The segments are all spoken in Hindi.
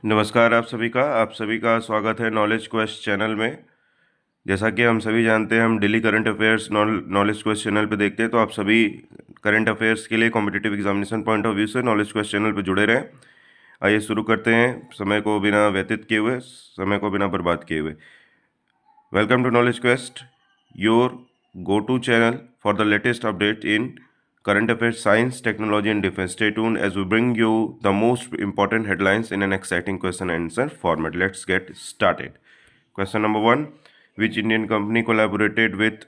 नमस्कार आप सभी का स्वागत है नॉलेज क्वेस्ट चैनल में। जैसा कि हम सभी जानते हैं, हम daily current affairs knowledge quest channel पे देखते हैं, तो आप सभी करंट अफेयर्स के लिए competitive examination point of view से नॉलेज क्वेस्ट चैनल पे जुड़े रहें। आइए शुरू करते हैं, समय को बिना बर्बाद किए हुए। Welcome to knowledge quest, your go to channel for the latest update in current affairs, science, technology, and defense. Stay tuned as we bring you the most important headlines in an exciting question and answer format. Let's get started. Question number 1. Which Indian company collaborated with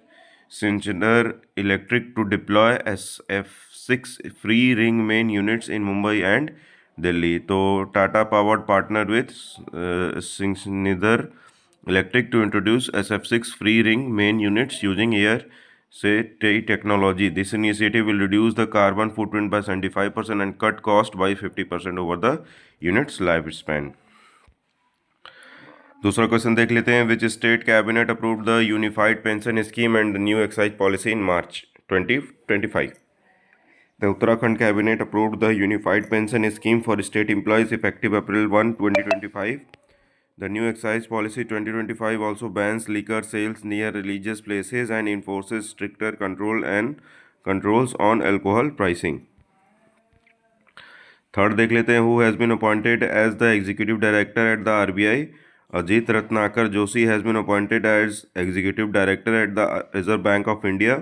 Schneider Electric to deploy SF6 free ring main units in Mumbai and Delhi? तो Tata powered partner with Schneider Electric to introduce SF6 free ring main units using air say technology. This initiative will reduce the carbon footprint by 75% and cut cost by 50% over the unit's lifespan. दूसरा क्वेश्चन देख लेते हैं. Which state cabinet approved the unified pension scheme and the new excise policy in March 2025? The Uttarakhand cabinet approved the unified pension scheme for state employees effective April 1, 2025. The new excise policy 2025 also bans liquor sales near religious places and enforces stricter controls on alcohol pricing. Third देख लेते हैं. Who has been appointed as the executive director at the RBI? Ajit Ratnakar Joshi has been appointed as executive director at the Reserve Bank of India.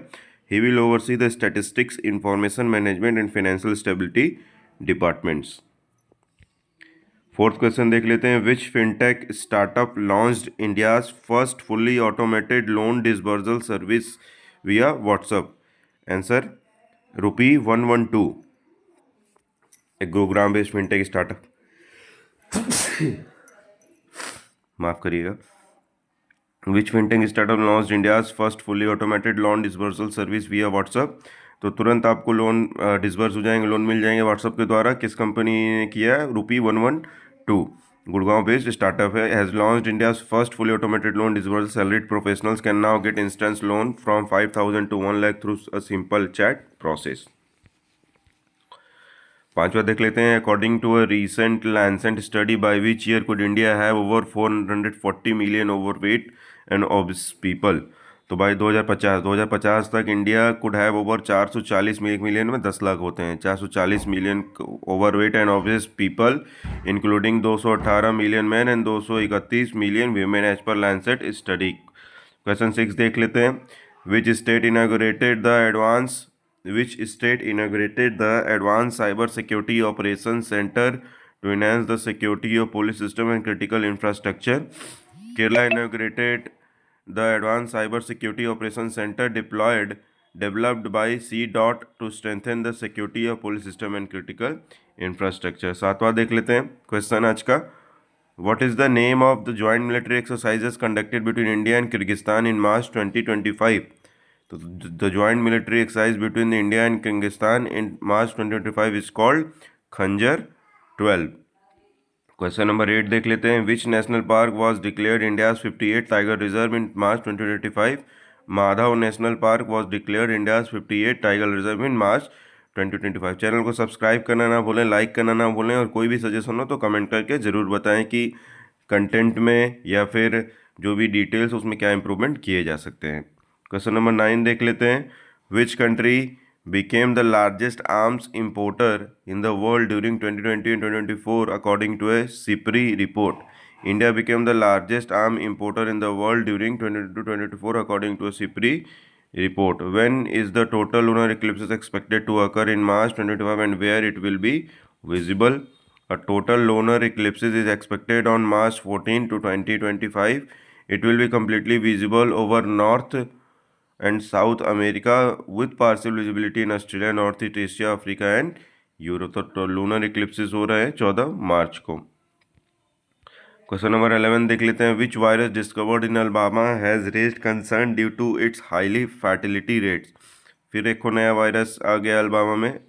He will oversee the statistics, information management and financial stability departments. Fourth question देख लेते हैं. Which fintech startup launched India's first fully automated loan disbursal service via WhatsApp? Answer Rupee112. एक गुरुग्राम बेस्ड फिनटेक स्टार्टअप माफ करिएगा. Which fintech startup launched India's first fully automated loan disbursal service via WhatsApp? तो तुरंत आपको लोन डिसबर्स हो जाएंगे, लोन मिल जाएंगे व्हाट्सएप के द्वारा. किस कंपनी ने किया है? Rupee112 गुड़गांव बेस्ड स्टार्टअप है. Has launched India's first fully automated loan disbursal. Salaried professionals can now get instant loan from 5,000 to 1 lakh through a simple chat process. पांचवा देख लेते हैं. According to a recent Lancet study by which year could India have over 440 million overweight and obese people? तो भाई 2050 तक India could have over 440 million में 10 लाख होते हैं, 440 million overweight and obvious people including 218 million man and 231 million women as per Lancet study. Question 6 देख लेते हैं. Which state inaugurated the Advanced Cyber Security Operations Center to enhance the security of police system and critical infrastructure? Kerala inaugurated the Advanced Cyber Security Operations Center developed by CDOT to strengthen the security of police system and critical infrastructure. सातवां देख लेते हैं क्वेश्चन आज का. What is the name of the joint military exercises conducted between India and Kyrgyzstan in March 2025? So the joint military exercise between India and Kyrgyzstan in March 2025 is called Khanjar 12. Question number 8 देख लेते हैं. Which national park was declared India's 58 tiger reserve in March 2025? Madhav national park was declared India's 58 tiger reserve in March 2025. Channel को सब्सक्राइब करना ना भूलें, लाइक करना ना भूलें, और कोई भी सजेशन हो तो कमेंट करके ज़रूर बताएं कि कंटेंट में या फिर जो भी डिटेल्स उसमें क्या इंप्रूवमेंट किए जा सकते हैं. क्वेश्चन नंबर 9 देख लेते हैं. Which country became the largest arms importer in the world during 2020 and 2024 according to a SIPRI report? India became the largest arms importer in the world during 2024 according to a SIPRI report. When is the total lunar eclipse expected to occur in March 2025 and where it will be visible? A total lunar eclipse is expected on March 14 to 2025. It will be completely visible over North and South America with partial visibility in Australia, Northeast Asia, Africa and Europe. तो लूनर इक्लिप्सिस हो रहा है 14 मार्च को. क्वेश्चन नंबर 11 देख लेते हैं. Which virus discovered in Alabama has raised concern due to its highly fertility rates? फिर एक नया वायरस आ गया अल्बामा में.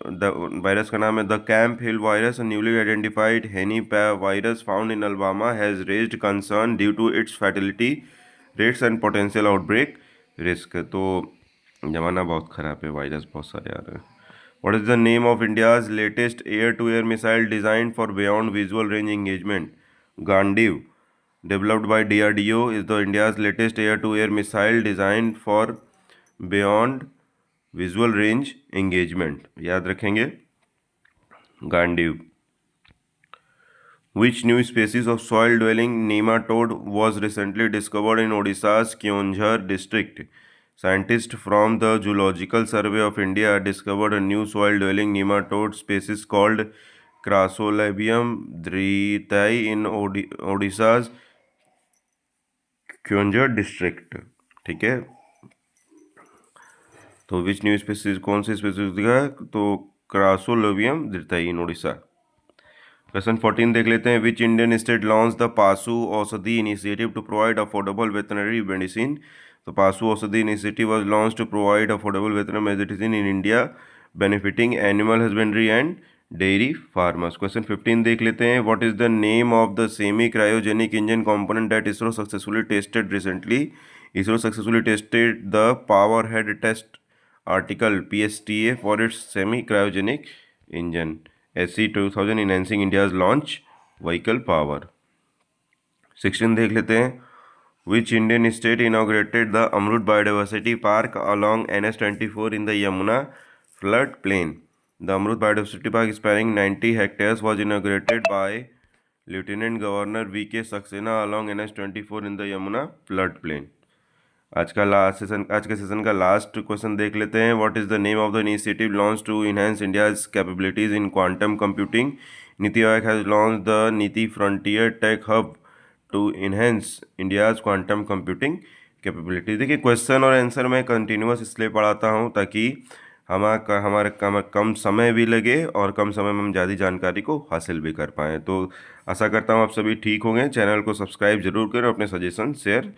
द वायरस का नाम है the Camp Hill virus. Newly identified henipavirus found in Alabama has raised concern due to its fertility rates and potential outbreak risk. तो जमाना बहुत ख़राब है, वायरस बहुत सारे आ रहे हैं. What is the name of India's latest air-to-air missile designed for beyond visual range engagement? Gandiv, developed by DRDO, is the India's latest air-to-air missile designed for beyond visual range engagement. याद रखेंगे Gandiv. Which new species of soil-dwelling nematode was recently discovered in Odisha's Keonjhar district? Scientists from the Zoological Survey of India discovered a new soil-dwelling nematode species called Crassulabium dhritai in Odisha's Keonjhar district. ठीक है, तो विच न्यू स्पीसीज, कौन सी स्पीसीज दिखा है? तो क्रासोलोबियम धृताई इन उड़ीसा. क्वेश्चन 14 देख लेते हैं. Which Indian state launch the Pashu Aushadhi initiative to provide affordable veterinary medicine? तो Pashu Aushadhi initiative was launch to provide affordable veterinary medicine in India benefiting animal husbandry and dairy farmers. Question 15 देख लेते हैं. What is the name of the semi cryogenic engine component that ISRO successfully tested recently? ISRO successfully tested the power head test article PSTA for its semi-cryogenic engine SC-2000 enhancing India's launch vehicle power. 16 देख लेते हैं. Which Indian state inaugurated the Amrut Biodiversity Park along NH-24 in the Yamuna floodplain? The Amrut Biodiversity Park spanning 90 hectares was inaugurated by Lieutenant Governor V.K. Saxena along NH-24 in the Yamuna floodplain. आज के सेशन का लास्ट क्वेश्चन देख लेते हैं. What is the name of the initiative launch to enhance India's capabilities in quantum computing? Niti Aayog has launch the Niti frontier tech hub to enhance India's quantum computing capabilities. देखिए, क्वेश्चन और आंसर मैं कंटिन्यूस इसलिए पढ़ाता हूँ ताकि हमारे कम समय भी लगे और कम समय में हम ज़्यादा जानकारी को हासिल भी कर पाएँ. तो आशा करता हूँ आप सभी ठीक होंगे. चैनल को सब्सक्राइब जरूर करें, अपने सजेशन शेयर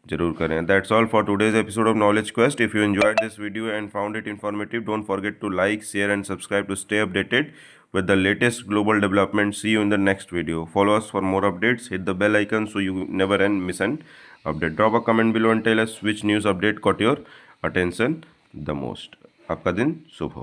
जरूर करें. That's all for today's episode of knowledge quest. If you enjoyed this video and found it informative, don't forget to like, share and subscribe to stay updated with the latest global development. See you in the next video. Follow us for more updates. Hit the bell icon so you never miss an update. Drop a comment below and tell us which news update caught your attention the most. आपका दिन शुभ हो.